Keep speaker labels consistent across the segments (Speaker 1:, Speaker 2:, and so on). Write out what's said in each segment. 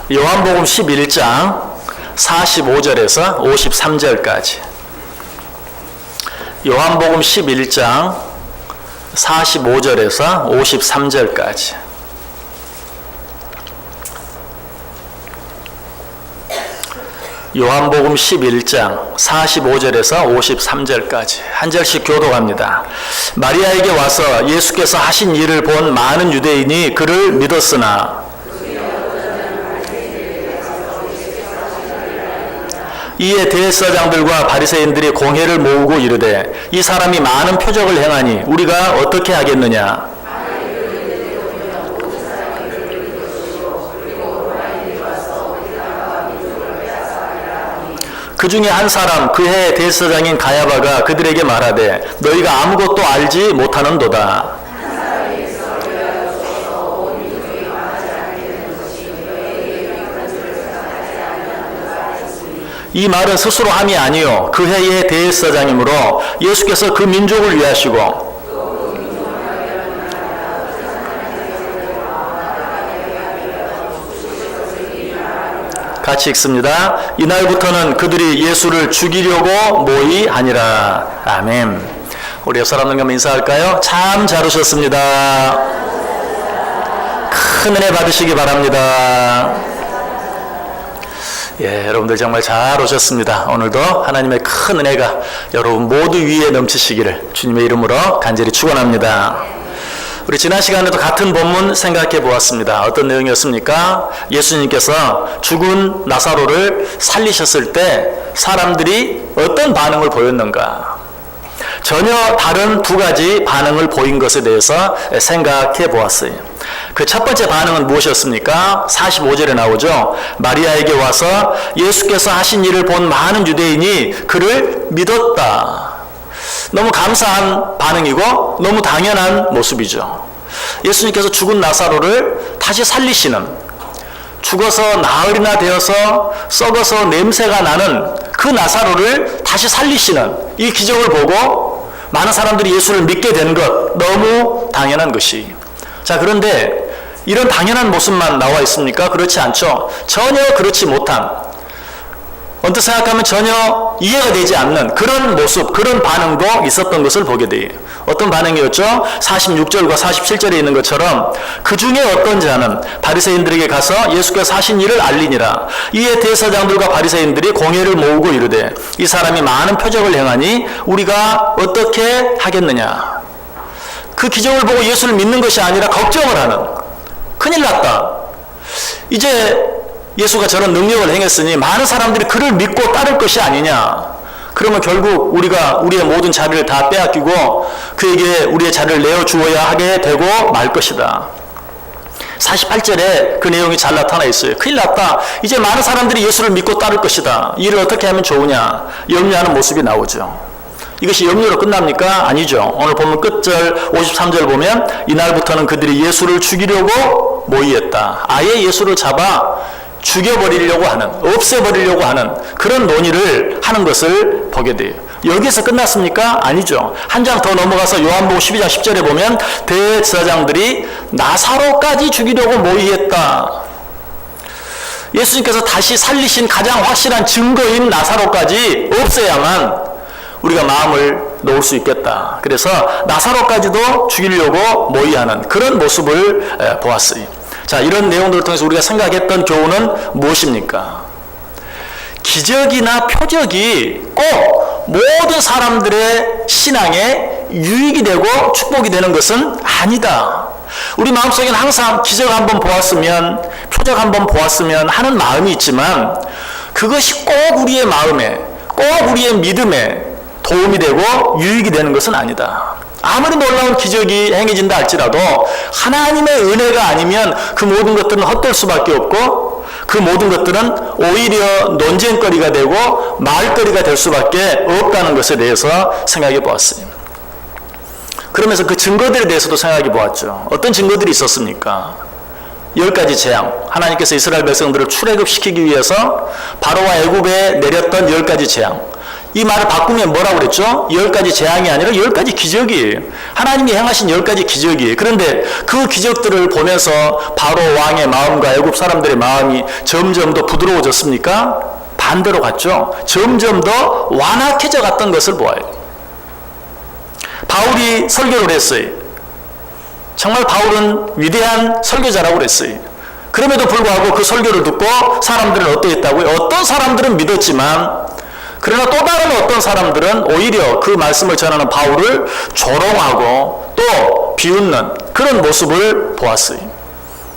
Speaker 1: 요한복음 11장 45절에서 53절까지. 요한복음 11장 45절에서 53절까지. 요한복음 11장 45절에서 53절까지 한 절씩 교독합니다. 마리아에게 와서 예수께서 하신 일을 본 많은 유대인이 그를 믿었으나 이에 대제사장들과 바리새인들이 공회를 모으고 이르되 이 사람이 많은 표적을 행하니 우리가 어떻게 하겠느냐. 그 중에 한 사람 그 해의 대제사장인 가야바가 그들에게 말하되 너희가 아무것도 알지 못하는도다. 이 말은 스스로 함이 아니요 그 해의 대제사장이므로 예수께서 그 민족을 위하시고 같이 읽습니다. 이날부터는 그들이 예수를 죽이려고 모의하니라. 아멘. 우리 옆 사람들과 인사할까요? 참 잘 오셨습니다. 큰 은혜 받으시기 바랍니다. 예, 여러분들 정말 잘 오셨습니다. 오늘도 하나님의 큰 은혜가 여러분 모두 위에 넘치시기를 주님의 이름으로 간절히 축원합니다. 우리 지난 시간에도 같은 본문 생각해 보았습니다. 어떤 내용이었습니까? 예수님께서 죽은 나사로를 살리셨을 때 사람들이 어떤 반응을 보였는가? 전혀 다른 두 가지 반응을 보인 것에 대해서 생각해 보았어요. 그 첫 번째 반응은 무엇이었습니까? 45절에 나오죠. 마리아에게 와서 예수께서 하신 일을 본 많은 유대인이 그를 믿었다. 너무 감사한 반응이고 너무 당연한 모습이죠. 예수님께서 죽은 나사로를 다시 살리시는, 죽어서 나흘이나 되어서 썩어서 냄새가 나는 그 나사로를 다시 살리시는 이 기적을 보고 많은 사람들이 예수를 믿게 된 것, 너무 당연한 것이. 자, 그런데 이런 당연한 모습만 나와 있습니까? 그렇지 않죠. 전혀 그렇지 못한, 언뜻 생각하면 전혀 이해가 되지 않는 그런 모습, 그런 반응도 있었던 것을 보게 돼요. 어떤 반응이었죠? 46절과 47절에 있는 것처럼 그 중에 어떤 자는 바리새인들에게 가서 예수께서 하신 일을 알리니라. 이에 대제사장들과 바리새인들이 공회를 모으고 이르되 이 사람이 많은 표적을 행하니 우리가 어떻게 하겠느냐. 그 기적을 보고 예수를 믿는 것이 아니라 걱정을 하는, 큰일 났다. 이제 예수가 저런 능력을 행했으니 많은 사람들이 그를 믿고 따를 것이 아니냐. 그러면 결국 우리가 우리의 모든 자리를 다 빼앗기고 그에게 우리의 자리를 내어주어야 하게 되고 말 것이다. 48절에 그 내용이 잘 나타나 있어요. 큰일 났다. 이제 많은 사람들이 예수를 믿고 따를 것이다. 이를 어떻게 하면 좋으냐. 염려하는 모습이 나오죠. 이것이 염려로 끝납니까? 아니죠. 오늘 보면 끝절 53절 보면 이날부터는 그들이 예수를 죽이려고 모의했다. 아예 예수를 잡아 죽여버리려고 하는, 없애버리려고 하는 그런 논의를 하는 것을 보게 돼요. 여기서 끝났습니까? 아니죠. 한 장 더 넘어가서 요한복음 12장 10절에 보면 대제사장들이 나사로까지 죽이려고 모의했다. 예수님께서 다시 살리신 가장 확실한 증거인 나사로까지 없애야만 우리가 마음을 놓을 수 있겠다. 그래서 나사로까지도 죽이려고 모의하는 그런 모습을 보았어요. 자, 이런 내용들을 통해서 우리가 생각했던 교훈은 무엇입니까? 기적이나 표적이 꼭 모든 사람들의 신앙에 유익이 되고 축복이 되는 것은 아니다. 우리 마음속에는 항상 기적 한번 보았으면, 표적 한번 보았으면 하는 마음이 있지만 그것이 꼭 우리의 마음에, 꼭 우리의 믿음에 도움이 되고 유익이 되는 것은 아니다. 아무리 놀라운 기적이 행해진다 할지라도 하나님의 은혜가 아니면 그 모든 것들은 헛될 수밖에 없고 그 모든 것들은 오히려 논쟁거리가 되고 말거리가 될 수밖에 없다는 것에 대해서 생각해 보았어요. 그러면서 그 증거들에 대해서도 생각해 보았죠. 어떤 증거들이 있었습니까? 10가지 재앙, 하나님께서 이스라엘 백성들을 출애굽시키기 위해서 바로와 애굽에 내렸던 10가지 재앙, 이 말을 바꾸면 뭐라고 그랬죠? 10가지 재앙이 아니라 10가지 기적이에요. 하나님이 행하신 10가지 기적이에요. 그런데 그 기적들을 보면서 바로 왕의 마음과 애굽 사람들의 마음이 점점 더 부드러워졌습니까? 반대로 갔죠. 점점 더 완악해져 갔던 것을 보아요. 바울이 설교를 했어요. 정말 바울은 위대한 설교자라고 그랬어요. 그럼에도 불구하고 그 설교를 듣고 사람들은 어떠했다고요? 어떤 사람들은 믿었지만, 그러나 또 다른 어떤 사람들은 오히려 그 말씀을 전하는 바울을 조롱하고 또 비웃는 그런 모습을 보았어요.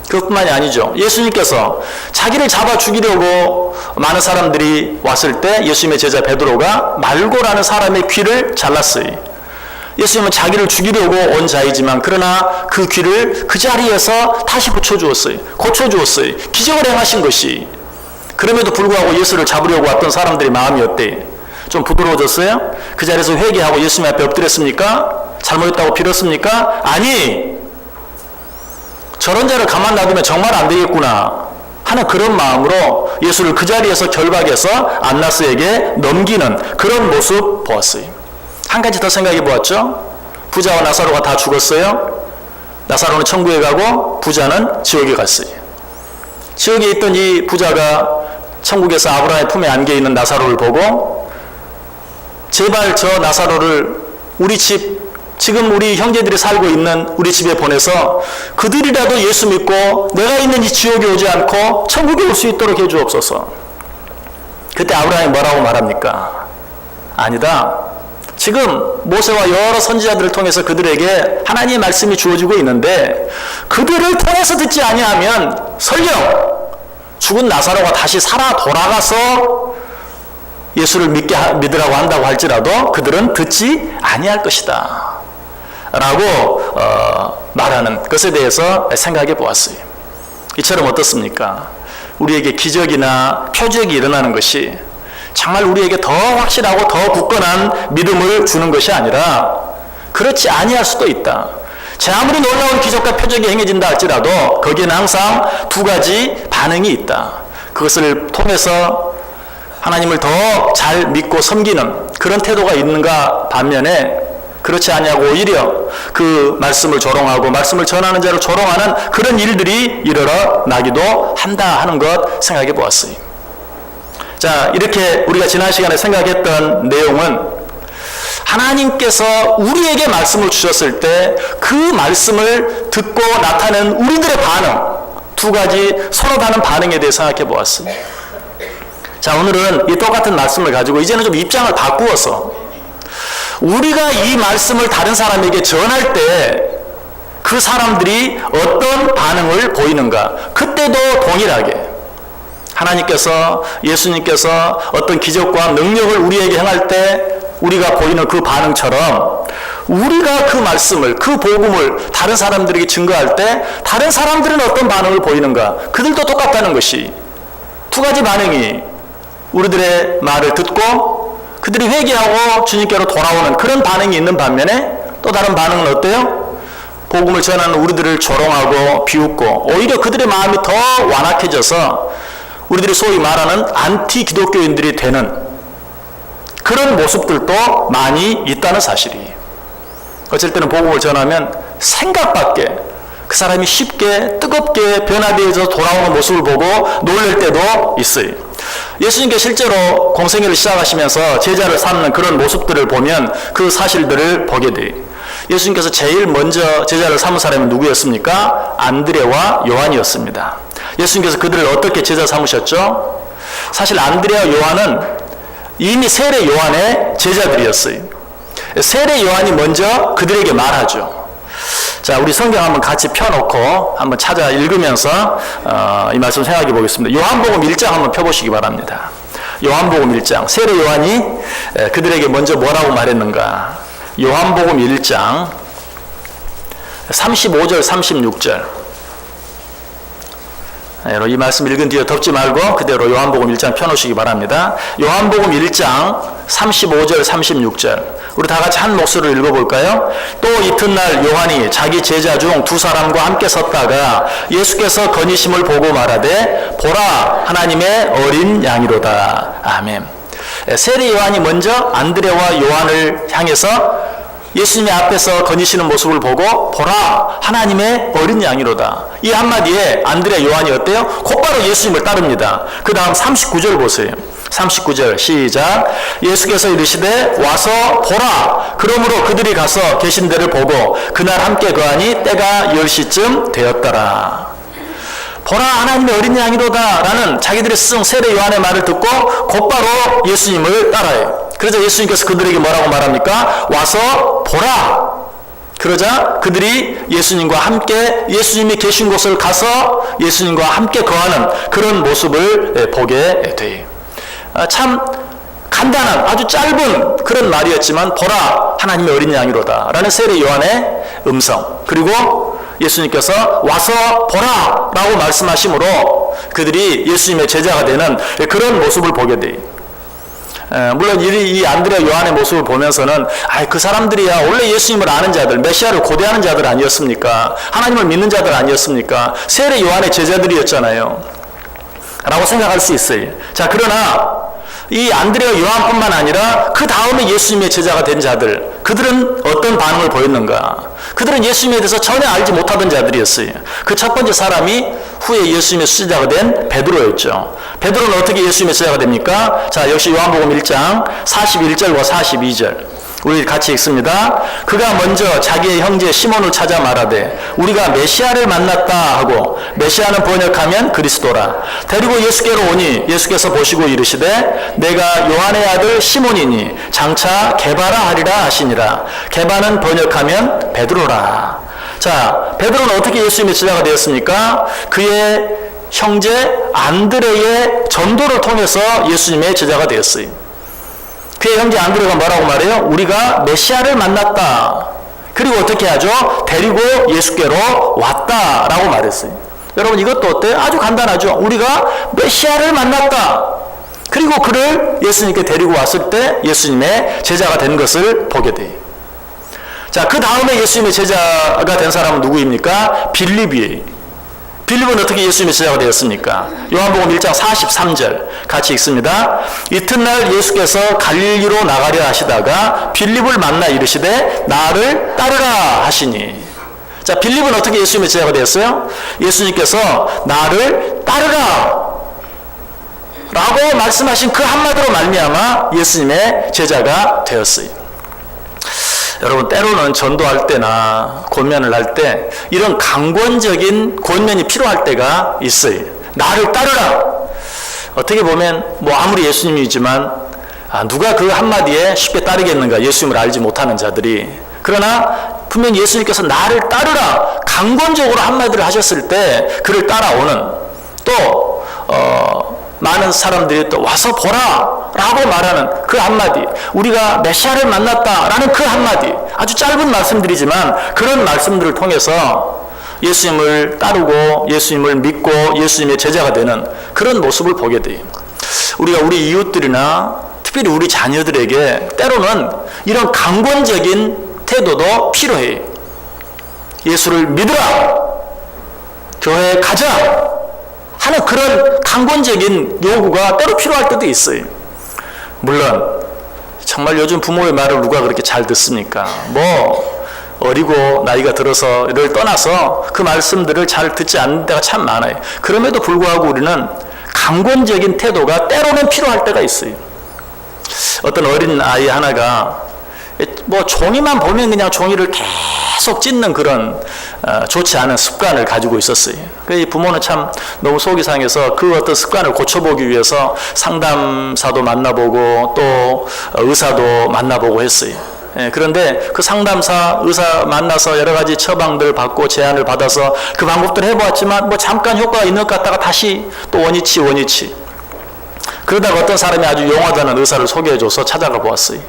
Speaker 1: 그것뿐만이 아니죠. 예수님께서 자기를 잡아 죽이려고 많은 사람들이 왔을 때 예수님의 제자 베드로가 말고라는 사람의 귀를 잘랐어요. 예수님은 자기를 죽이려고 온 자이지만 그러나 그 귀를 그 자리에서 다시 붙여주었어요. 고쳐주었어요. 기적을 행하신 것이. 그럼에도 불구하고 예수를 잡으려고 왔던 사람들의 마음이 어때요? 좀 부드러워졌어요? 그 자리에서 회개하고 예수님 앞에 엎드렸습니까? 잘못했다고 빌었습니까? 아니, 저런 자를 가만 놔두면 정말 안 되겠구나 하는 그런 마음으로 예수를 그 자리에서 결박해서 안나스에게 넘기는 그런 모습 보았어요. 한 가지 더 생각해 보았죠? 부자와 나사로가 다 죽었어요. 나사로는 천국에 가고 부자는 지옥에 갔어요. 지옥에 있던 이 부자가 천국에서 아브라함의 품에 안겨 있는 나사로를 보고 제발 저 나사로를 우리 집, 지금 우리 형제들이 살고 있는 우리 집에 보내서 그들이라도 예수 믿고 내가 있는 이 지옥에 오지 않고 천국에 올 수 있도록 해주옵소서. 그때 아브라함이 뭐라고 말합니까? 아니다. 지금 모세와 여러 선지자들을 통해서 그들에게 하나님의 말씀이 주어지고 있는데 그들을 통해서 듣지 아니하면 설령 죽은 나사로가 다시 살아 돌아가서 예수를 믿으라고 한다고 할지라도 그들은 듣지 아니할 것이다 라고 말하는 것에 대해서 생각해 보았어요. 이처럼 어떻습니까? 우리에게 기적이나 표적이 일어나는 것이 정말 우리에게 더 확실하고 더 굳건한 믿음을 주는 것이 아니라 그렇지 아니할 수도 있다. 제 아무리 놀라운 기적과 표적이 행해진다 할지라도 거기에는 항상 두 가지 반응이 있다. 그것을 통해서 하나님을 더 잘 믿고 섬기는 그런 태도가 있는가 반면에 그렇지 아니하고 오히려 그 말씀을 조롱하고 말씀을 전하는 자를 조롱하는 그런 일들이 일어나기도 한다 하는 것 생각해 보았어요. 자, 이렇게 우리가 지난 시간에 생각했던 내용은 하나님께서 우리에게 말씀을 주셨을 때 그 말씀을 듣고 나타낸 우리들의 반응, 두 가지 서로 다른 반응에 대해 생각해 보았습니다. 자, 오늘은 이 똑같은 말씀을 가지고 이제는 좀 입장을 바꾸어서 우리가 이 말씀을 다른 사람에게 전할 때 그 사람들이 어떤 반응을 보이는가, 그때도 동일하게 하나님께서, 예수님께서 어떤 기적과 능력을 우리에게 행할 때 우리가 보이는 그 반응처럼 우리가 그 말씀을, 그 복음을 다른 사람들에게 증거할 때 다른 사람들은 어떤 반응을 보이는가, 그들도 똑같다는 것이 두 가지 반응이 우리들의 말을 듣고 그들이 회개하고 주님께로 돌아오는 그런 반응이 있는 반면에 또 다른 반응은 어때요? 복음을 전하는 우리들을 조롱하고 비웃고 오히려 그들의 마음이 더 완악해져서 우리들이 소위 말하는 안티 기독교인들이 되는 그런 모습들도 많이 있다는 사실이에요. 어쩔 때는 복음을 전하면 생각밖에 그 사람이 쉽게 뜨겁게 변화되어서 돌아오는 모습을 보고 놀랄 때도 있어요. 예수님께서 실제로 공생애를 시작하시면서 제자를 삼는 그런 모습들을 보면 그 사실들을 보게 돼요. 예수님께서 제일 먼저 제자를 삼은 사람이 누구였습니까? 안드레와 요한이었습니다. 예수님께서 그들을 어떻게 제자 삼으셨죠? 사실 안드레와 요한은 이미 세례 요한의 제자들이었어요. 세례 요한이 먼저 그들에게 말하죠. 자, 우리 성경 한번 같이 펴놓고 한번 찾아 읽으면서 이 말씀 생각해 보겠습니다. 요한복음 1장 한번 펴보시기 바랍니다. 요한복음 1장. 세례 요한이 그들에게 먼저 뭐라고 말했는가? 요한복음 1장 35절 36절. 이 말씀 읽은 뒤에 덮지 말고 그대로 요한복음 1장 펴놓으시기 바랍니다. 요한복음 1장 35절 36절. 우리 다 같이 한 목소리로 읽어볼까요? 또 이튿날 요한이 자기 제자 중 두 사람과 함께 섰다가 예수께서 건의심을 보고 말하되 보라 하나님의 어린 양이로다. 아멘. 세례 요한이 먼저 안드레와 요한을 향해서 예수님의 앞에서 거니시는 모습을 보고 보라 하나님의 어린 양이로다. 이 한마디에 안드레 요한이 어때요? 곧바로 예수님을 따릅니다. 그 다음 39절 보세요. 39절 시작. 예수께서 이르시되 와서 보라. 그러므로 그들이 가서 계신 데를 보고 그날 함께 거하니 때가 10시쯤 되었더라. 보라 하나님의 어린 양이로다 라는 자기들의 스승 세례 요한의 말을 듣고 곧바로 예수님을 따라요. 그러자 예수님께서 그들에게 뭐라고 말합니까? 와서 보라. 그러자 그들이 예수님과 함께 예수님이 계신 곳을 가서 예수님과 함께 거하는 그런 모습을 보게 돼요. 참 간단한 아주 짧은 그런 말이었지만 보라 하나님의 어린 양이로다 라는 세례 요한의 음성, 그리고 예수님께서 와서 보라 라고 말씀하심으로 그들이 예수님의 제자가 되는 그런 모습을 보게 돼요. 물론 이 안드레 요한의 모습을 보면서는 그 사람들이야 원래 예수님을 아는 자들, 메시아를 고대하는 자들 아니었습니까? 하나님을 믿는 자들 아니었습니까? 세례 요한의 제자들이었잖아요 라고 생각할 수 있어요. 자, 그러나 이 안드레와 요한뿐만 아니라 그 다음에 예수님의 제자가 된 자들, 그들은 어떤 반응을 보였는가? 그들은 예수님에 대해서 전혀 알지 못하던 자들이었어요. 그 첫 번째 사람이 후에 예수님의 수제자가 된 베드로였죠. 베드로는 어떻게 예수님의 제자가 됩니까? 자, 역시 요한복음 1장 41절과 42절 우리 같이 읽습니다. 그가 먼저 자기의 형제 시몬을 찾아 말하되 우리가 메시아를 만났다 하고, 메시아는 번역하면 그리스도라. 데리고 예수께로 오니 예수께서 보시고 이르시되 내가 요한의 아들 시몬이니 장차 게바라 하리라 하시니라. 게바는 번역하면 베드로라. 자, 베드로는 어떻게 예수님의 제자가 되었습니까? 그의 형제 안드레의 전도를 통해서 예수님의 제자가 되었어요. 그의 형제 안드레가 뭐라고 말해요? 우리가 메시아를 만났다. 그리고 어떻게 하죠? 데리고 예수께로 왔다라고 말했어요. 여러분, 이것도 어때요? 아주 간단하죠? 우리가 메시아를 만났다. 그리고 그를 예수님께 데리고 왔을 때 예수님의 제자가 된 것을 보게 돼요. 자, 그 다음에 예수님의 제자가 된 사람은 누구입니까? 빌립이에요. 빌립은 어떻게 예수님의 제자가 되었습니까? 요한복음 1장 43절 같이 읽습니다. 이튿날 예수께서 갈릴리로 나가려 하시다가 빌립을 만나 이르시되 나를 따르라 하시니. 자, 빌립은 어떻게 예수님의 제자가 되었어요? 예수님께서 나를 따르라 라고 말씀하신 그 한마디로 말미암아 예수님의 제자가 되었어요. 여러분, 때로는 전도할 때나 권면을 할 때 이런 강권적인 권면이 필요할 때가 있어요. 나를 따르라. 어떻게 보면 아무리 예수님이지만 누가 그 한마디에 쉽게 따르겠는가, 예수님을 알지 못하는 자들이. 그러나 분명히 예수님께서 나를 따르라 강권적으로 한마디를 하셨을 때 그를 따라오는, 또 많은 사람들이 또 와서 보라 라고 말하는 그 한마디, 우리가 메시아를 만났다 라는 그 한마디, 아주 짧은 말씀들이지만 그런 말씀들을 통해서 예수님을 따르고 예수님을 믿고 예수님의 제자가 되는 그런 모습을 보게 돼요. 우리가 우리 이웃들이나 특별히 우리 자녀들에게 때로는 이런 강권적인 태도도 필요해요. 예수를 믿으라, 교회에 가자 하는 그런 강권적인 요구가 때로 필요할 때도 있어요. 물론 정말 요즘 부모의 말을 누가 그렇게 잘 듣습니까? 어리고 나이가 들어서를 떠나서 그 말씀들을 잘 듣지 않는 때가 참 많아요. 그럼에도 불구하고 우리는 강권적인 태도가 때로는 필요할 때가 있어요. 어떤 어린 아이 하나가 종이만 보면 그냥 종이를 계속 찢는 그런 좋지 않은 습관을 가지고 있었어요. 그 부모는 참 너무 속이 상해서 그 어떤 습관을 고쳐보기 위해서 상담사도 만나보고 또 의사도 만나보고 했어요. 그런데 그 상담사, 의사 만나서 여러 가지 처방들 받고 제안을 받아서 그 방법들 해보았지만 잠깐 효과가 있는 것 같다가 다시 또 원위치. 그러다가 어떤 사람이 아주 용하다는 의사를 소개해줘서 찾아가 보았어요.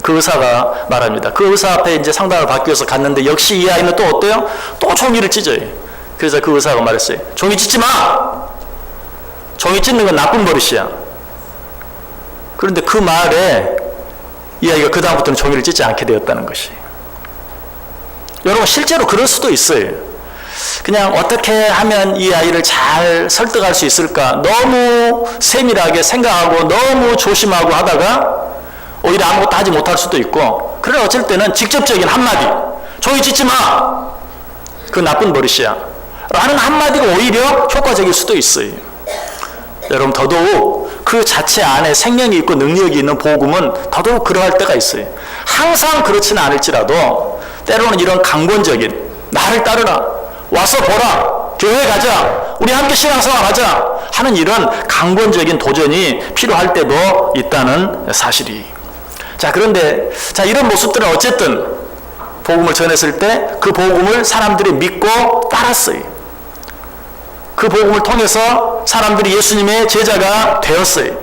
Speaker 1: 그 의사가 말합니다. 그 의사 앞에 이제 상담을 받기 위해서 갔는데 역시 이 아이는 또 어때요? 또 종이를 찢어요. 그래서 그 의사가 말했어요. 종이 찢지 마! 종이 찢는 건 나쁜 버릇이야. 그런데 그 말에 이 아이가 그 다음부터는 종이를 찢지 않게 되었다는 것이. 여러분, 실제로 그럴 수도 있어요. 그냥 어떻게 하면 이 아이를 잘 설득할 수 있을까 너무 세밀하게 생각하고 너무 조심하고 하다가 오히려 아무것도 하지 못할 수도 있고, 그러나 어쩔 때는 직접적인 한마디, 조용히 짖지 마, 그 나쁜 버릇이야 라는 한마디가 오히려 효과적일 수도 있어요. 여러분, 더더욱 그 자체 안에 생명이 있고 능력이 있는 복음은 더더욱 그러할 때가 있어요. 항상 그렇지는 않을지라도 때로는 이런 강권적인, 나를 따르라, 와서 보라, 교회 가자, 우리 함께 신앙생활 하자 하는 이런 강권적인 도전이 필요할 때도 있다는 사실이. 자, 그런데 이런 모습들은 어쨌든 복음을 전했을 때 그 복음을 사람들이 믿고 따랐어요. 그 복음을 통해서 사람들이 예수님의 제자가 되었어요.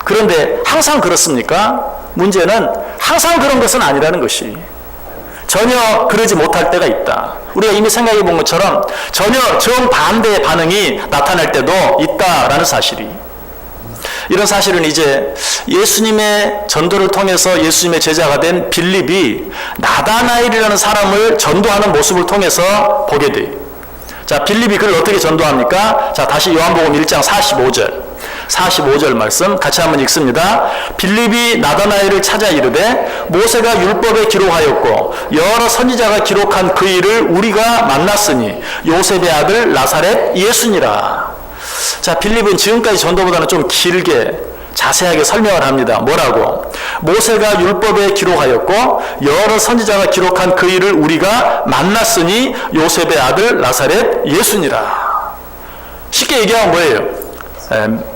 Speaker 1: 그런데 항상 그렇습니까? 문제는 항상 그런 것은 아니라는 것이, 전혀 그러지 못할 때가 있다. 우리가 이미 생각해 본 것처럼 전혀 정반대의 반응이 나타날 때도 있다라는 사실이. 이런 사실은 이제 예수님의 전도를 통해서 예수님의 제자가 된 빌립이 나다나엘이라는 사람을 전도하는 모습을 통해서 보게 돼요. 자, 빌립이 그를 어떻게 전도합니까? 자, 다시 요한복음 1장 45절 말씀 같이 한번 읽습니다. 빌립이 나다나엘을 찾아 이르되 모세가 율법에 기록하였고 여러 선지자가 기록한 그 일을 우리가 만났으니 요셉의 아들 나사렛 예수니라. 자, 빌립은 지금까지 전도보다는 좀 길게 자세하게 설명을 합니다. 뭐라고? 모세가 율법에 기록하였고 여러 선지자가 기록한 그 일을 우리가 만났으니 요셉의 아들 나사렛 예수니라. 쉽게 얘기하면 뭐예요?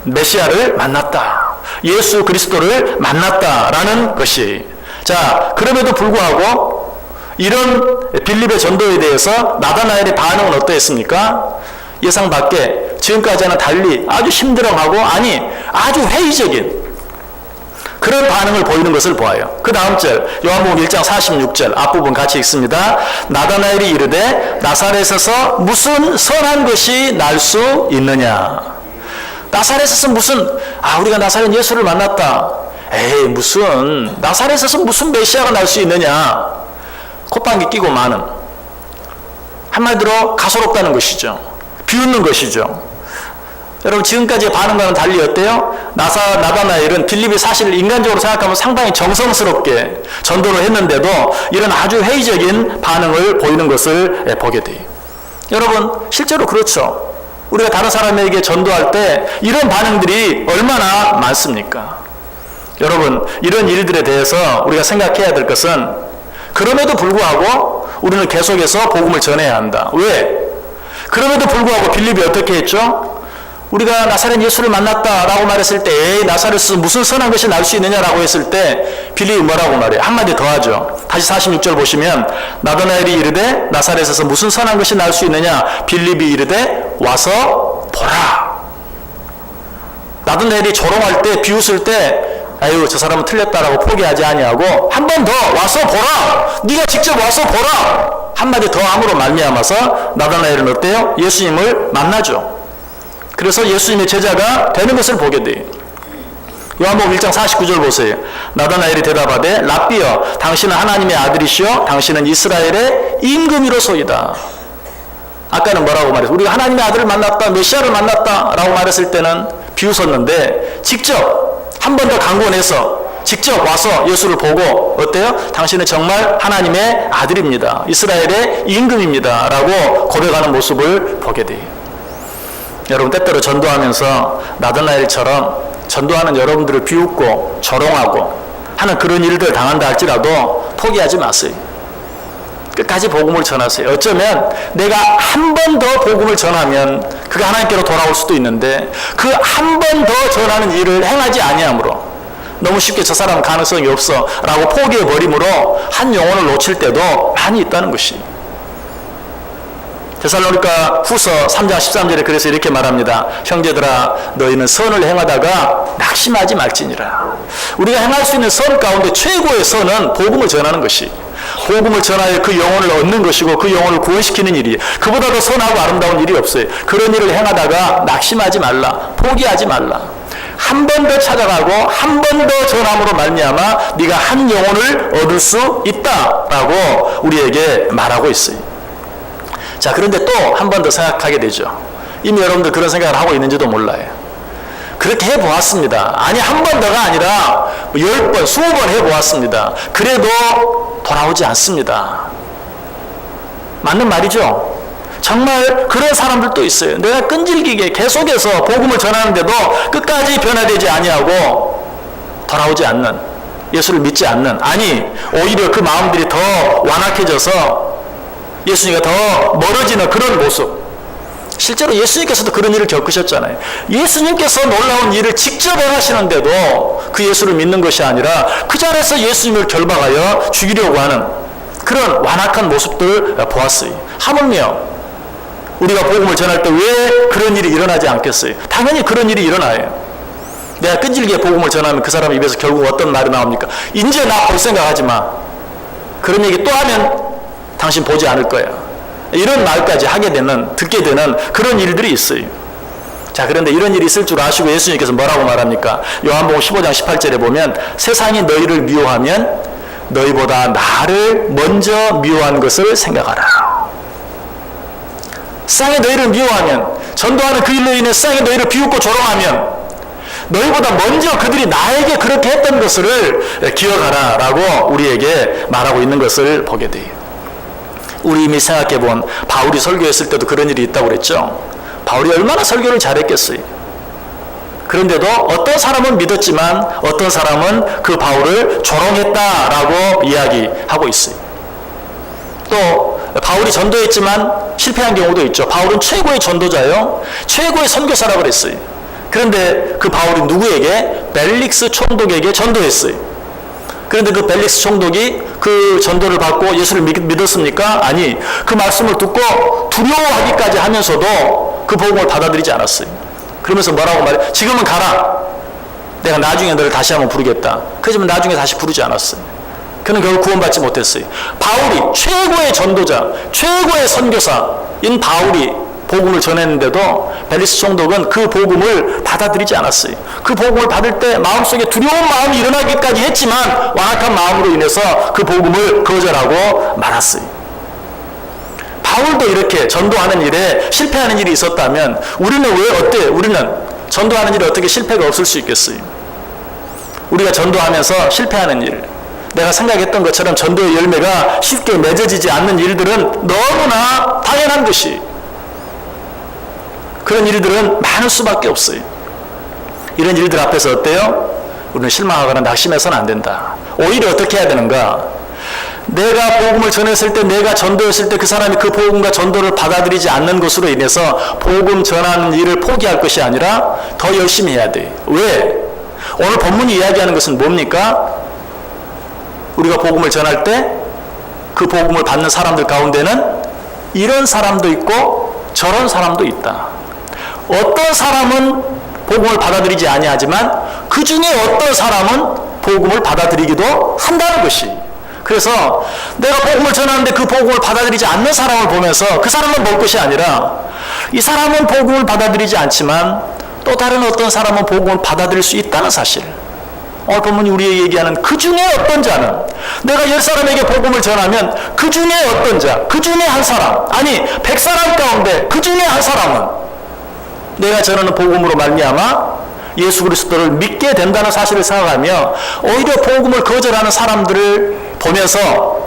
Speaker 1: 메시아를 만났다, 예수 그리스도를 만났다라는 것이. 자, 그럼에도 불구하고 이런 빌립의 전도에 대해서 나다나엘의 반응은 어떠했습니까? 예상 밖에 지금까지와는 달리 아주 힘들어하고, 아니 아주 회의적인 그런 반응을 보이는 것을 보아요. 그 다음 절 요한복음 1장 46절 앞부분 같이 읽습니다. 나다나엘이 이르되 나사렛에서 무슨 선한 것이 날 수 있느냐. 나사렛에서 무슨, 우리가 나사렛 예수를 만났다, 에이 무슨 나사렛에서 무슨 메시아가 날 수 있느냐. 콧방귀 끼고 마는, 한마디로 가소롭다는 것이죠. 비웃는 것이죠. 여러분, 지금까지의 반응과는 달리 어때요? 나다나엘은 빌립이 사실 인간적으로 생각하면 상당히 정성스럽게 전도를 했는데도 이런 아주 회의적인 반응을 보이는 것을 보게 돼요. 여러분, 실제로 그렇죠. 우리가 다른 사람에게 전도할 때 이런 반응들이 얼마나 많습니까? 여러분, 이런 일들에 대해서 우리가 생각해야 될 것은, 그럼에도 불구하고 우리는 계속해서 복음을 전해야 한다. 왜? 그럼에도 불구하고 빌립이 어떻게 했죠? 우리가 나사렛 예수를 만났다라고 말했을 때, 에이 나사렛에서 무슨 선한 것이 날 수 있느냐라고 했을 때 빌립이 뭐라고 말해요? 한마디 더 하죠. 다시 46절 보시면 나다나엘이 이르되 나사렛에서 무슨 선한 것이 날 수 있느냐. 빌립이 이르되 와서 보라. 나다나엘이 조롱할 때, 비웃을 때, 아유 저 사람은 틀렸다라고 포기하지 아니하고 한 번 더 와서 보라. 네가 직접 와서 보라. 한마디 더 함으로 말미암아서 나다나엘은 어때요? 예수님을 만나죠. 그래서 예수님의 제자가 되는 것을 보게 돼요. 요한복음 1장 49절 보세요. 나다나엘이 대답하되 랍비여 당신은 하나님의 아들이시요 당신은 이스라엘의 임금이로소이다. 아까는 뭐라고 말했어요? 우리가 하나님의 아들을 만났다, 메시아를 만났다 라고 말했을 때는 비웃었는데, 직접 한 번 더 강권해서 직접 와서 예수를 보고 어때요? 당신은 정말 하나님의 아들입니다, 이스라엘의 임금입니다 라고 고백하는 모습을 보게 돼요. 여러분, 때때로 전도하면서 나다나엘처럼 전도하는 여러분들을 비웃고 조롱하고 하는 그런 일들 당한다 할지라도 포기하지 마세요. 끝까지 복음을 전하세요. 어쩌면 내가 한 번 더 복음을 전하면 그가 하나님께로 돌아올 수도 있는데, 그 한 번 더 전하는 일을 행하지 아니함으로 너무 쉽게 저 사람은 가능성이 없어 라고 포기해버림으로 한 영혼을 놓칠 때도 많이 있다는 것이. 데살로니가 후서 3장 13절에 그래서 이렇게 말합니다. 형제들아 너희는 선을 행하다가 낙심하지 말지니라. 우리가 행할 수 있는 선 가운데 최고의 선은 복음을 전하는 것이, 복음을 전하여 그 영혼을 얻는 것이고 그 영혼을 구원시키는 일이, 그보다 더 선하고 아름다운 일이 없어요. 그런 일을 행하다가 낙심하지 말라, 포기하지 말라. 한 번 더 찾아가고 한 번 더 전함으로 말미암아 네가 한 영혼을 얻을 수 있다라고 우리에게 말하고 있어요. 자, 그런데 또 한 번 더 생각하게 되죠. 이미 여러분들 그런 생각을 하고 있는지도 몰라요. 그렇게 해보았습니다. 아니, 한 번 더가 아니라 10번, 20번 해보았습니다. 그래도 돌아오지 않습니다. 맞는 말이죠? 정말 그런 사람들도 있어요. 내가 끈질기게 계속해서 복음을 전하는데도 끝까지 변화되지 아니하고 돌아오지 않는, 예수를 믿지 않는, 아니 오히려 그 마음들이 더 완악해져서 예수님과 더 멀어지는 그런 모습. 실제로 예수님께서도 그런 일을 겪으셨잖아요. 예수님께서 놀라운 일을 직접 행하시는데도 그 예수를 믿는 것이 아니라 그 자리에서 예수님을 결박하여 죽이려고 하는 그런 완악한 모습들을 보았어요. 하물며 우리가 복음을 전할 때 왜 그런 일이 일어나지 않겠어요? 당연히 그런 일이 일어나요. 내가 끈질기게 복음을 전하면 그 사람 입에서 결국 어떤 말이 나옵니까? 이제 나 볼 생각하지 마. 그런 얘기 또 하면 당신 보지 않을 거야. 이런 말까지 하게 되는, 듣게 되는 그런 일들이 있어요. 자, 그런데 이런 일이 있을 줄 아시고 예수님께서 뭐라고 말합니까? 요한복음 15장 18절에 보면 세상이 너희를 미워하면 너희보다 나를 먼저 미워한 것을 생각하라. 세상이 너희를 미워하면, 전도하는 그 일로 인해 세상이 너희를 비웃고 조롱하면 너희보다 먼저 그들이 나에게 그렇게 했던 것을 기억하라 라고 우리에게 말하고 있는 것을 보게 돼요. 우리 이미 생각해본 바울이 설교했을 때도 그런 일이 있다고 그랬죠. 바울이 얼마나 설교를 잘했겠어요. 그런데도 어떤 사람은 믿었지만 어떤 사람은 그 바울을 조롱했다라고 이야기하고 있어요. 또 바울이 전도했지만 실패한 경우도 있죠. 바울은 최고의 전도자요, 최고의 선교사라고 그랬어요. 그런데 그 바울이 누구에게? 벨릭스 총독에게 전도했어요. 그런데 그 벨릭스 총독이 그 전도를 받고 예수를 믿었습니까? 아니, 그 말씀을 듣고 두려워하기까지 하면서도 그 복음을 받아들이지 않았어요. 그러면서 뭐라고 말해? 지금은 가라. 내가 나중에 너를 다시 한번 부르겠다. 그렇지만 나중에 다시 부르지 않았어요. 그는 결국 구원받지 못했어요. 바울이 최고의 전도자, 최고의 선교사인 바울이 복음을 전했는데도 벨릭스 총독은 그 복음을 받아들이지 않았어요. 그 복음을 받을 때 마음속에 두려운 마음이 일어나기까지 했지만 완악한 마음으로 인해서 그 복음을 거절하고 말았어요. 바울도 이렇게 전도하는 일에 실패하는 일이 있었다면 우리는 왜 어때요? 우리는 전도하는 일에 어떻게 실패가 없을 수 있겠어요? 우리가 전도하면서 실패하는 일, 내가 생각했던 것처럼 전도의 열매가 쉽게 맺어지지 않는 일들은 너무나 당연한 것이, 그런 일들은 많을 수밖에 없어요. 이런 일들 앞에서 어때요? 우리는 실망하거나 낙심해서는 안 된다. 오히려 어떻게 해야 되는가? 내가 복음을 전했을 때, 내가 전도했을 때 그 사람이 그 복음과 전도를 받아들이지 않는 것으로 인해서 복음 전하는 일을 포기할 것이 아니라 더 열심히 해야 돼. 왜? 오늘 본문이 이야기하는 것은 뭡니까? 우리가 복음을 전할 때 그 복음을 받는 사람들 가운데는 이런 사람도 있고 저런 사람도 있다. 어떤 사람은 복음을 받아들이지 아니하지만 그 중에 어떤 사람은 복음을 받아들이기도 한다는 것이. 그래서 내가 복음을 전하는데 그 복음을 받아들이지 않는 사람을 보면서 그 사람만 볼 것이 아니라 이 사람은 복음을 받아들이지 않지만 또 다른 어떤 사람은 복음을 받아들일 수 있다는 사실. 오늘 본문이 우리에게 얘기하는 그 중에 어떤 자는, 내가 10사람에게 복음을 전하면 그 중에 어떤 자, 그 중에 한 사람, 아니 100사람 가운데 그 중에 한 사람은 내가 전하는 복음으로 말미암아 예수 그리스도를 믿게 된다는 사실을 생각하며 오히려 복음을 거절하는 사람들을 보면서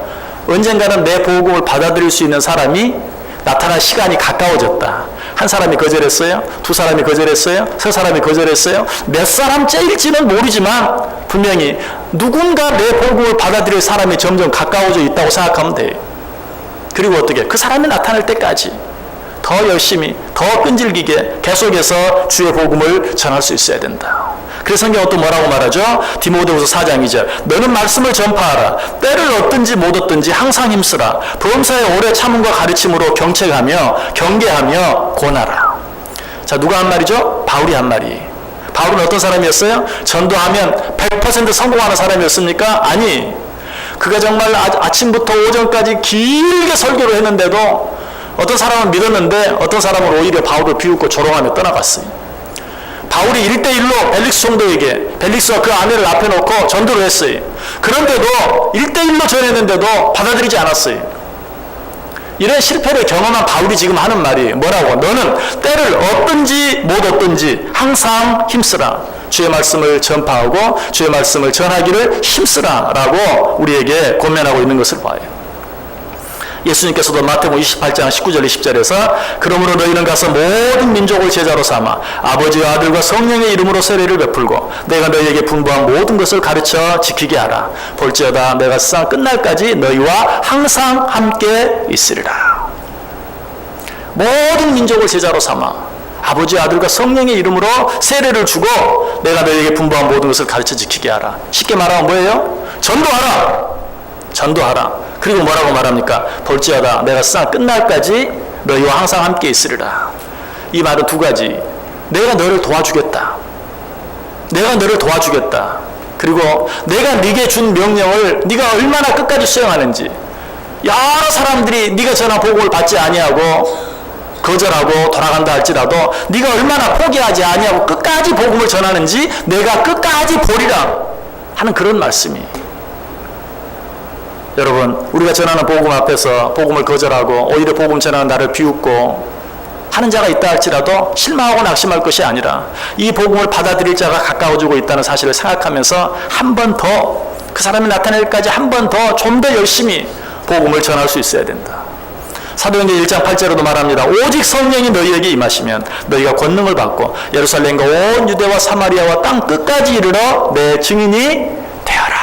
Speaker 1: 언젠가는 내 복음을 받아들일 수 있는 사람이 나타날 시간이 가까워졌다. 한 사람이 거절했어요? 두 사람이 거절했어요? 세 사람이 거절했어요? 몇 사람째일지는 모르지만 분명히 누군가 내 복음을 받아들일 사람이 점점 가까워져 있다고 생각하면 돼요. 그리고 어떻게? 그 사람이 나타날 때까지 더 열심히, 더 끈질기게 계속해서 주의 복음을 전할 수 있어야 된다. 그래서 성경은 또 뭐라고 말하죠? 디모데후서 4장 2절, 너는 말씀을 전파하라. 때를 얻든지 못 얻든지 항상 힘쓰라. 범사에 오래 참음과 가르침으로 경책하며 경계하며 권하라. 자, 누가 한 말이죠? 바울이 한 말이. 바울은 어떤 사람이었어요? 전도하면 100% 성공하는 사람이었습니까? 아니, 그가 정말 아침부터 오전까지 길게 설교를 했는데도 어떤 사람은 믿었는데 어떤 사람은 오히려 바울을 비웃고 조롱하며 떠나갔어요. 바울이 1대1로 벨릭스 총독에게, 벨릭스와 그 아내를 앞에 놓고 전도를 했어요. 그런데도 1대1로 전했는데도 받아들이지 않았어요. 이런 실패를 경험한 바울이 지금 하는 말이 뭐라고? 너는 때를 얻든지 못 얻든지 항상 힘쓰라. 주의 말씀을 전파하고 주의 말씀을 전하기를 힘쓰라 라고 우리에게 권면하고 있는 것을 봐요. 예수님께서도 마태복음 28장 19절 20절에서 그러므로 너희는 가서 모든 민족을 제자로 삼아 아버지와 아들과 성령의 이름으로 세례를 베풀고 내가 너희에게 분부한 모든 것을 가르쳐 지키게 하라. 볼지어다 내가 세상 끝날까지 너희와 항상 함께 있으리라. 모든 민족을 제자로 삼아 아버지 아들과 성령의 이름으로 세례를 주고 내가 너희에게 분부한 모든 것을 가르쳐 지키게 하라. 쉽게 말하면 뭐예요? 전도하라. 전도하라. 그리고 뭐라고 말합니까? 볼지어다 내가 세상 끝날까지 너희와 항상 함께 있으리라. 이 말은 두 가지. 내가 너를 도와주겠다. 내가 너를 도와주겠다. 그리고 내가 네게 준 명령을 네가 얼마나 끝까지 수행하는지. 여러 사람들이 네가 전한 복음을 받지 아니하고 거절하고 돌아간다 할지라도 네가 얼마나 포기하지 아니하고 끝까지 복음을 전하는지 내가 끝까지 보리라 하는 그런 말씀이. 여러분, 우리가 전하는 복음 앞에서 복음을 거절하고 오히려 복음 전하는 나를 비웃고 하는 자가 있다 할지라도 실망하고 낙심할 것이 아니라 이 복음을 받아들일 자가 가까워지고 있다는 사실을 생각하면서 한 번 더 그 사람이 나타날까지 한 번 더 좀 더 열심히 복음을 전할 수 있어야 된다. 사도행전 1장 8절에도 말합니다. 오직 성령이 너희에게 임하시면 너희가 권능을 받고 예루살렘과 온 유대와 사마리아와 땅 끝까지 이르러 내 증인이 되어라.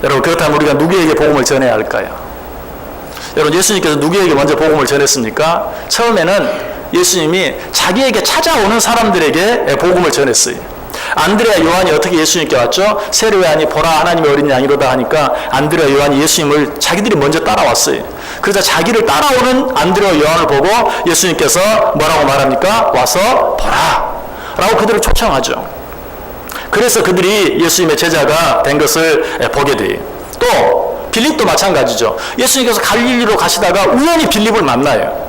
Speaker 1: 여러분, 그렇다면 우리가 누구에게 복음을 전해야 할까요? 여러분, 예수님께서 누구에게 먼저 복음을 전했습니까? 처음에는 예수님이 자기에게 찾아오는 사람들에게 복음을 전했어요. 안드레와 요한이 어떻게 예수님께 왔죠? 세례요한이 보라 하나님의 어린 양이로다 하니까 안드레와 요한이 예수님을 자기들이 먼저 따라왔어요. 그래서 자기를 따라오는 안드레와 요한을 보고 예수님께서 뭐라고 말합니까? 와서 보라 라고 그들을 초청하죠. 그래서 그들이 예수님의 제자가 된 것을 보게 돼요. 또 빌립도 마찬가지죠. 예수님께서 갈릴리로 가시다가 우연히 빌립을 만나요.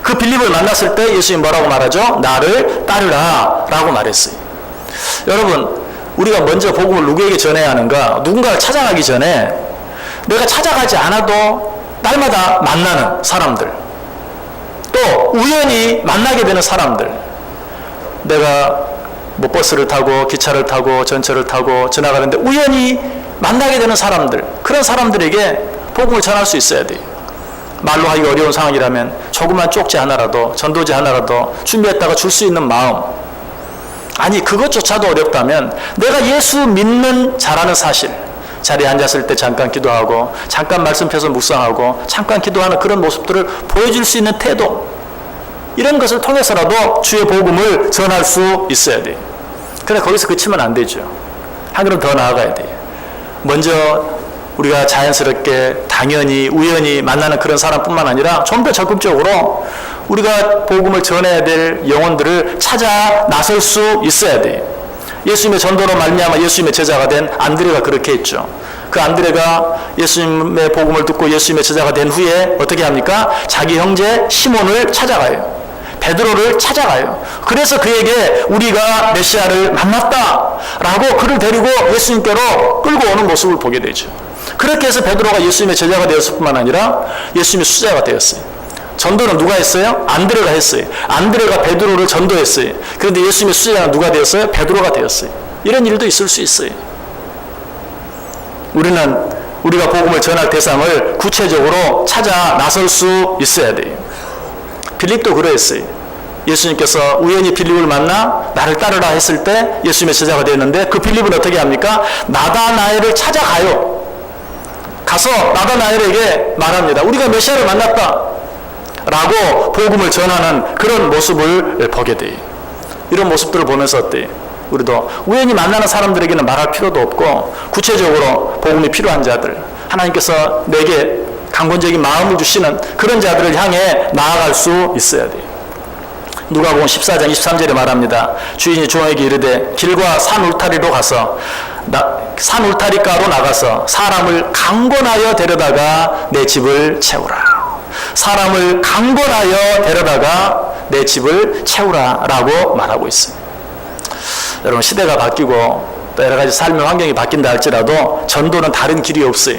Speaker 1: 그 빌립을 만났을 때 예수님 뭐라고 말하죠? 나를 따르라 라고 말했어요. 여러분, 우리가 먼저 복음을 누구에게 전해야 하는가? 누군가를 찾아가기 전에 내가 찾아가지 않아도 날마다 만나는 사람들, 또 우연히 만나게 되는 사람들, 내가 뭐 버스를 타고 기차를 타고 전철을 타고 지나가는데 우연히 만나게 되는 사람들, 그런 사람들에게 복음을 전할 수 있어야 돼요. 말로 하기 어려운 상황이라면 조그만 쪽지 하나라도, 전도지 하나라도 준비했다가 줄 수 있는 마음. 아니, 그것조차도 어렵다면 내가 예수 믿는 자라는 사실, 자리에 앉았을 때 잠깐 기도하고 잠깐 말씀 펴서 묵상하고 잠깐 기도하는 그런 모습들을 보여줄 수 있는 태도, 이런 것을 통해서라도 주의 복음을 전할 수 있어야 돼요. 그런데 거기서 그치면 안 되죠. 한 걸음 더 나아가야 돼요. 먼저 우리가 자연스럽게 당연히 우연히 만나는 그런 사람뿐만 아니라 좀 더 적극적으로 우리가 복음을 전해야 될 영혼들을 찾아 나설 수 있어야 돼요. 예수님의 전도로 말미암아 예수님의 제자가 된 안드레가 그렇게 했죠. 그 안드레가 예수님의 복음을 듣고 예수님의 제자가 된 후에 어떻게 합니까? 자기 형제 시몬을 찾아가요. 베드로를 찾아가요. 그래서 그에게 우리가 메시아를 만났다라고 그를 데리고 예수님께로 끌고 오는 모습을 보게 되죠. 그렇게 해서 베드로가 예수님의 제자가 되었을 뿐만 아니라 예수님의 수제자가 되었어요. 전도는 누가 했어요? 안드레가 했어요. 안드레가 베드로를 전도했어요. 그런데 예수님의 수제자는 누가 되었어요? 베드로가 되었어요. 이런 일도 있을 수 있어요. 우리는 우리가 복음을 전할 대상을 구체적으로 찾아 나설 수 있어야 돼요. 빌립도 그러했어요. 예수님께서 우연히 빌립을 만나 나를 따르라 했을 때 예수님의 제자가 되었는데 그 빌립은 어떻게 합니까? 나다나엘을 찾아가요. 가서 나다나엘에게 말합니다. 우리가 메시아를 만났다 라고 복음을 전하는 그런 모습을 보게 돼요. 이런 모습들을 보면서 어때요? 우리도 우연히 만나는 사람들에게는 말할 필요도 없고 구체적으로 복음이 필요한 자들, 하나님께서 내게 강권적인 마음을 주시는 그런 자들을 향해 나아갈 수 있어야 돼요. 누가복음 14장 23절에 말합니다. 주인이 종에게 이르되 길과 산 울타리로 가서 산 울타리가로 나가서 사람을 강권하여 데려다가 내 집을 채우라. 사람을 강권하여 데려다가 내 집을 채우라 라고 말하고 있어요. 여러분, 시대가 바뀌고 또 여러 가지 삶의 환경이 바뀐다 할지라도 전도는 다른 길이 없어요.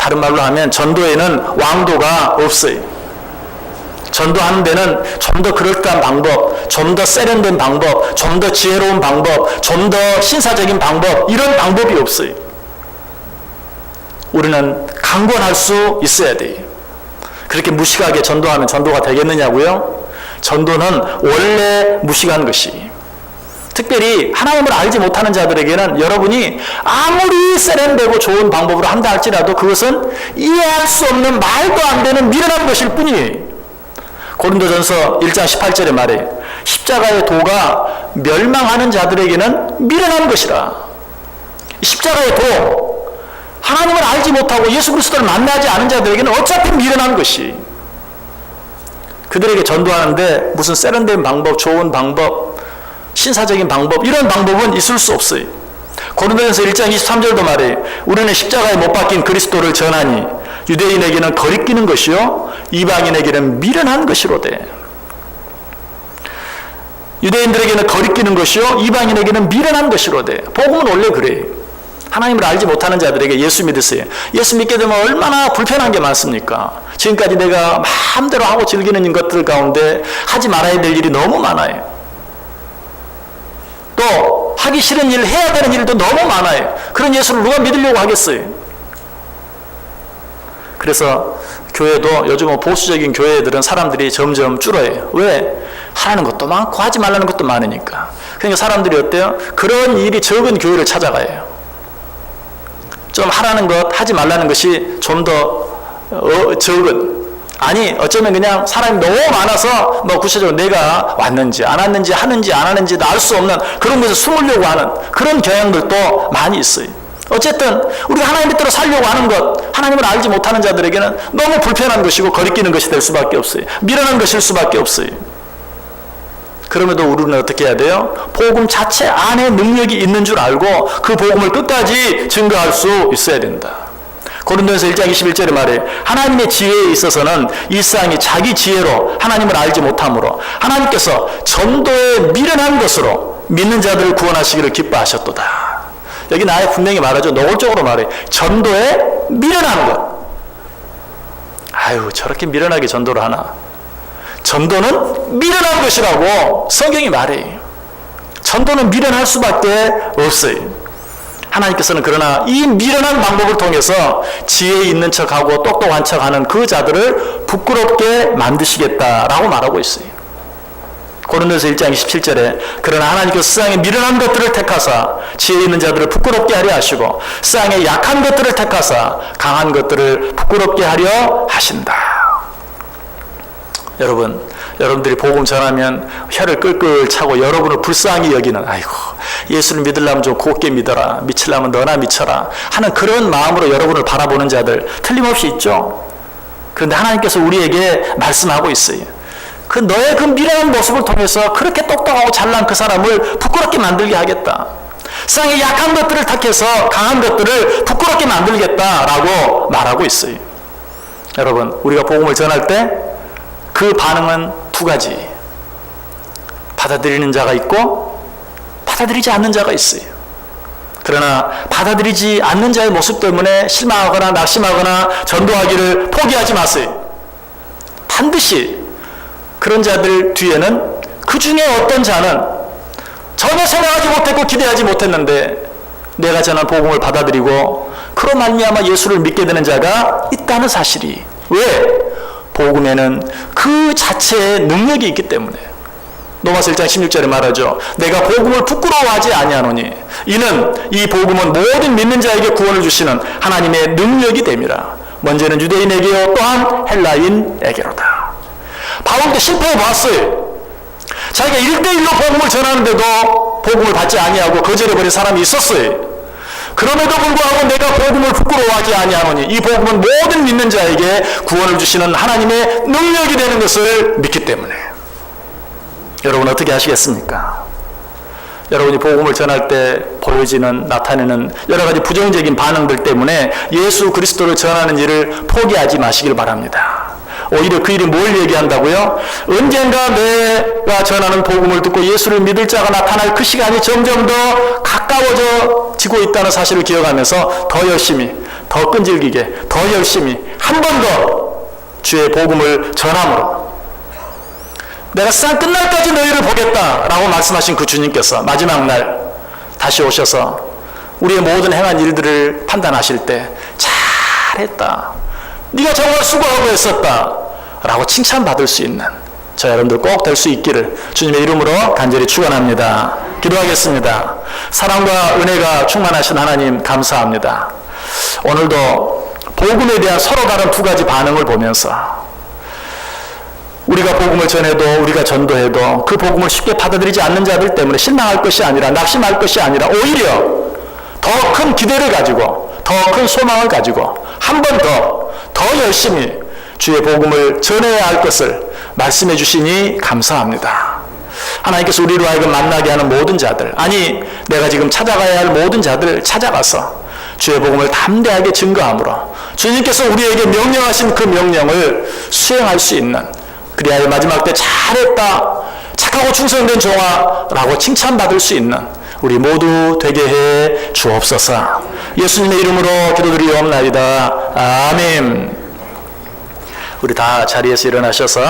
Speaker 1: 다른 말로 하면 전도에는 왕도가 없어요. 전도하는 데는 좀 더 그럴듯한 방법, 좀 더 세련된 방법, 좀 더 지혜로운 방법, 좀 더 신사적인 방법, 이런 방법이 없어요. 우리는 강권할 수 있어야 돼요. 그렇게 무식하게 전도하면 전도가 되겠느냐고요? 전도는 원래 무식한 것이, 특별히 하나님을 알지 못하는 자들에게는 여러분이 아무리 세련되고 좋은 방법으로 한다 할지라도 그것은 이해할 수 없는 말도 안 되는 미련한 것일 뿐이에요. 고린도전서 1장 18절에 말해 십자가의 도가 멸망하는 자들에게는 미련한 것이라. 십자가의 도, 하나님을 알지 못하고 예수 그리스도를 만나지 않은 자들에게는 어차피 미련한 것이, 그들에게 전도하는데 무슨 세련된 방법, 좋은 방법, 신사적인 방법, 이런 방법은 있을 수 없어요. 고린도전서 1장 23절도 말해 우리는 십자가에 못 박힌 그리스도를 전하니 유대인에게는 거리끼는 것이요 이방인에게는 미련한 것이로되. 유대인들에게는 거리끼는 것이요 이방인에게는 미련한 것이로되. 복음은 원래 그래요. 하나님을 알지 못하는 자들에게 예수 믿으세요. 예수 믿게 되면 얼마나 불편한 게 많습니까? 지금까지 내가 마음대로 하고 즐기는 것들 가운데 하지 말아야 될 일이 너무 많아요. 또 하기 싫은 일, 해야 되는 일도 너무 많아요. 그런 예수를 누가 믿으려고 하겠어요? 그래서 교회도 요즘은 보수적인 교회들은 사람들이 점점 줄어요. 왜? 하라는 것도 많고 하지 말라는 것도 많으니까. 그러니까 사람들이 어때요? 그런 일이 적은 교회를 찾아가요. 좀 하라는 것, 하지 말라는 것이 좀 더 적은, 아니 어쩌면 그냥 사람이 너무 많아서 뭐 구체적으로 내가 왔는지 안 왔는지 하는지 안 하는지도 알 수 없는 그런 것을 숨으려고 하는 그런 경향들도 많이 있어요. 어쨌든 우리가 하나님 뜻대로 살려고 하는 것, 하나님을 알지 못하는 자들에게는 너무 불편한 것이고 거리끼는 것이 될 수밖에 없어요. 미련한 것일 수밖에 없어요. 그럼에도 우리는 어떻게 해야 돼요? 복음 자체 안에 능력이 있는 줄 알고 그 복음을 끝까지 증거할 수 있어야 된다. 고린도전서 1장 21절에 말해 하나님의 지혜에 있어서는 이 세상이 자기 지혜로 하나님을 알지 못하므로 하나님께서 전도에 미련한 것으로 믿는 자들을 구원하시기를 기뻐하셨도다. 여기 아예 분명히 말하죠. 노골적으로 말해 전도에 미련한 것. 아유, 저렇게 미련하게 전도를 하나. 전도는 미련한 것이라고 성경이 말해요. 전도는 미련할 수밖에 없어요. 하나님께서는 그러나 이 미련한 방법을 통해서 지혜 있는 척하고 똑똑한 척하는 그 자들을 부끄럽게 만드시겠다라고 말하고 있어요. 고린도서 1장 27절에 그러나 하나님께서 세상의 미련한 것들을 택하사 지혜 있는 자들을 부끄럽게 하려 하시고 세상의 약한 것들을 택하사 강한 것들을 부끄럽게 하려 하신다. 여러분, 여러분들이 복음 전하면 혀를 끌끌 차고 여러분을 불쌍히 여기는, 아이고 예수를 믿으려면 좀 곱게 믿어라, 미치려면 너나 미쳐라 하는 그런 마음으로 여러분을 바라보는 자들 틀림없이 있죠. 그런데 하나님께서 우리에게 말씀하고 있어요. 그 너의 그 미련한 모습을 통해서 그렇게 똑똑하고 잘난 그 사람을 부끄럽게 만들게 하겠다. 세상의 약한 것들을 택해서 강한 것들을 부끄럽게 만들겠다라고 말하고 있어요. 여러분, 우리가 복음을 전할 때 그 반응은 두 가지. 받아들이는 자가 있고 받아들이지 않는 자가 있어요. 그러나 받아들이지 않는 자의 모습 때문에 실망하거나 낙심하거나 전도하기를 포기하지 마세요. 반드시 그런 자들 뒤에는 그 중에 어떤 자는 전혀 생각하지 못했고 기대하지 못했는데 내가 전한 복음을 받아들이고 그로 말미암아 예수를 믿게 되는 자가 있다는 사실이, 왜? 복음에는 그 자체의 능력이 있기 때문에. 로마서 1장 16절에 말하죠. 내가 복음을 부끄러워하지 아니하노니 이는 이 복음은 모든 믿는 자에게 구원을 주시는 하나님의 능력이 됨이라. 먼저는 유대인에게요 또한 헬라인에게로다. 바울도 실패해 봤어요. 자기가 1대1로 복음을 전하는데도 복음을 받지 아니하고 거절해버린 사람이 있었어요. 그럼에도 불구하고 내가 복음을 부끄러워하지 아니하노니 이 복음은 모든 믿는 자에게 구원을 주시는 하나님의 능력이 되는 것을 믿기 때문에. 여러분 어떻게 하시겠습니까? 여러분이 복음을 전할 때 보여지는, 나타내는 여러 가지 부정적인 반응들 때문에 예수 그리스도를 전하는 일을 포기하지 마시길 바랍니다. 오히려 그 일이 뭘 얘기한다고요? 언젠가 내가 전하는 복음을 듣고 예수를 믿을 자가 나타날 그 시간이 점점 더 가까워지고 있다는 사실을 기억하면서 더 열심히, 더 끈질기게, 더 열심히, 한 번 더 주의 복음을 전함으로 내가 세상 끝날까지 너희를 보겠다라고 말씀하신 그 주님께서 마지막 날 다시 오셔서 우리의 모든 행한 일들을 판단하실 때 잘했다, 네가 정말 수고하고 했었다 라고 칭찬받을 수 있는 저 여러분들 꼭 될 수 있기를 주님의 이름으로 간절히 축원합니다. 기도하겠습니다. 사랑과 은혜가 충만하신 하나님 감사합니다. 오늘도 복음에 대한 서로 다른 두 가지 반응을 보면서 우리가 복음을 전해도 우리가 전도해도 그 복음을 쉽게 받아들이지 않는 자들 때문에 실망할 것이 아니라 낙심할 것이 아니라 오히려 더 큰 기대를 가지고 더 큰 소망을 가지고 한 번 더 열심히 주의 복음을 전해야 할 것을 말씀해 주시니 감사합니다. 하나님께서 우리로 하여금 만나게 하는 모든 자들, 아니 내가 지금 찾아가야 할 모든 자들을 찾아가서 주의 복음을 담대하게 증거함으로 주님께서 우리에게 명령하신 그 명령을 수행할 수 있는, 그리하여 마지막 때 잘했다, 착하고 충성된 종아 라고 칭찬받을 수 있는 우리 모두 되게 해 주옵소서. 예수님의 이름으로 기도드리옵나이다. 아멘. 우리 다 자리에서 일어나셔서